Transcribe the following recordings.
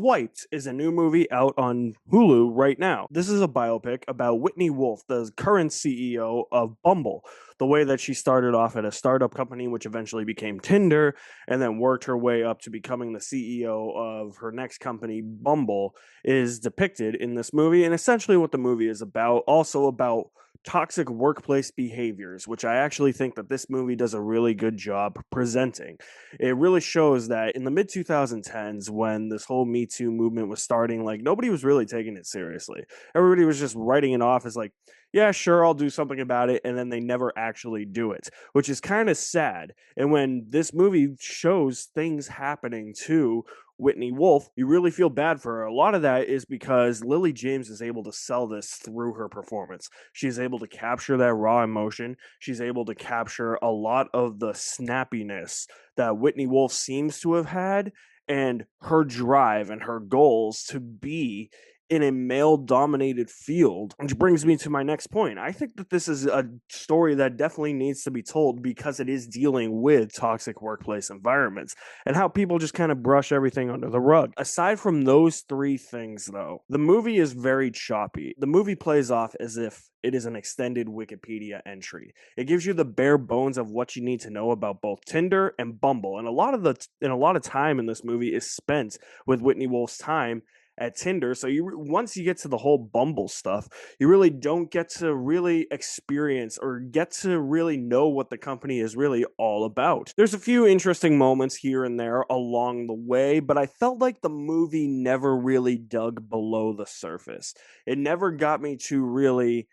Swiped is a new movie out on Hulu right now. This is a biopic about Whitney Wolfe, the current CEO of Bumble. The way that she started off at a startup company, which eventually became Tinder, and then worked her way up to becoming the CEO of her next company, Bumble, is depicted in this movie. And essentially, what the movie is about, also about toxic workplace behaviors, which I actually think that this movie does a really good job presenting. It really shows that in the mid 2010s, when this whole Me Too movement was starting, like nobody was really taking it seriously. Everybody was just writing it off as like, yeah, sure, I'll do something about it. And then they never actually do it, which is kind of sad. And when this movie shows things happening to Whitney Wolfe, you really feel bad for her. A lot of that is because Lily James is able to sell this through her performance. She's able to capture that raw emotion. She's able to capture a lot of the snappiness that Whitney Wolfe seems to have had, and her drive and her goals to be in a male dominated field, which brings me to my next point. I think that this is a story that definitely needs to be told because it is dealing with toxic workplace environments and how people just kind of brush everything under the rug. Aside from those three things, though, the movie is very choppy. The movie plays off as if it is an extended Wikipedia entry. It gives you the bare bones of what you need to know about both Tinder and Bumble, and a lot of time in this movie is spent with Whitney Wolfe's time at Tinder. So once you get to the whole Bumble stuff, you really don't get to really experience or get to really know what the company is really all about. There's a few interesting moments here and there along the way, but I felt like the movie never really dug below the surface. It never got me to really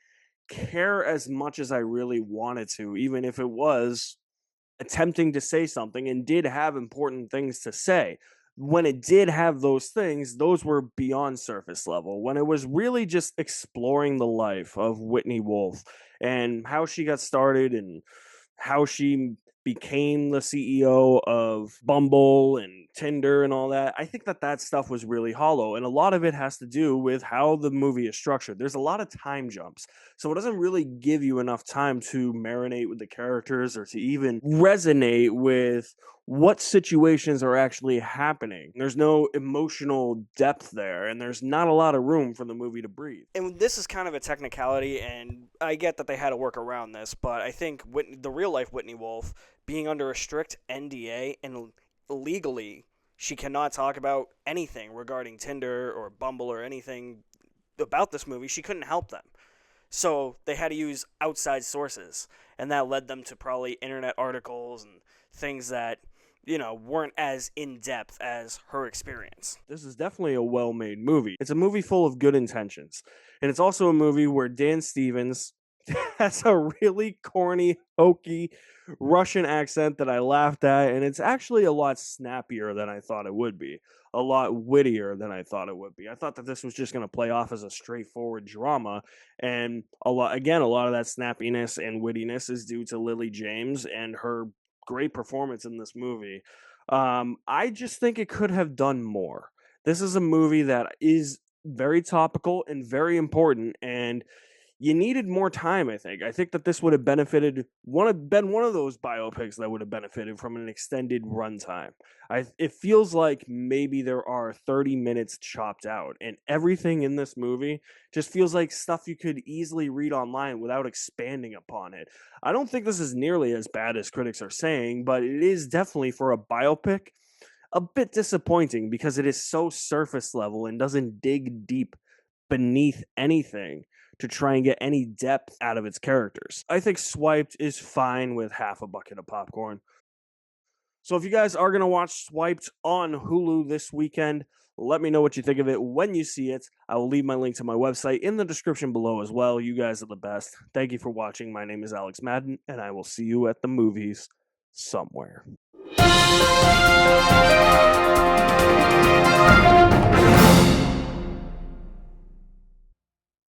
care as much as I really wanted to, even if it was attempting to say something and did have important things to say. When it did have those things, those were beyond surface level. When it was really just exploring the life of Whitney Wolfe and how she got started and how she became the CEO of Bumble and Tinder and all that, I think that that stuff was really hollow. And a lot of it has to do with how the movie is structured. There's a lot of time jumps. So it doesn't really give you enough time to marinate with the characters or to even resonate with what situations are actually happening. There's no emotional depth there, and there's not a lot of room for the movie to breathe. And this is kind of a technicality, and I get that they had to work around this, but I think the real-life Whitney Wolfe, being under a strict NDA and legally, she cannot talk about anything regarding Tinder or Bumble or anything about this movie. She couldn't help them. So they had to use outside sources, and that led them to probably internet articles and things that, weren't as in-depth as her experience. This is definitely a well-made movie. It's a movie full of good intentions. And it's also a movie where Dan Stevens has a really corny, hokey Russian accent that I laughed at, and it's actually a lot snappier than I thought it would be. A lot wittier than I thought it would be. I thought that this was just going to play off as a straightforward drama, and a lot of that snappiness and wittiness is due to Lily James and her great performance in this movie. I just think it could have done more. This is a movie that is very topical and very important, and you needed more time, I think. I think that this would have been one of those biopics that would have benefited from an extended runtime. It feels like maybe there are 30 minutes chopped out, and everything in this movie just feels like stuff you could easily read online without expanding upon it. I don't think this is nearly as bad as critics are saying, but it is definitely, for a biopic, a bit disappointing because it is so surface level and doesn't dig deep beneath anything to try and get any depth out of its characters. I think Swiped is fine with half a bucket of popcorn. So if you guys are going to watch Swiped on Hulu this weekend, let me know what you think of it when you see it. I will leave my link to my website in the description below as well. You guys are the best. Thank you for watching. My name is Alex Madden, and I will see you at the movies somewhere.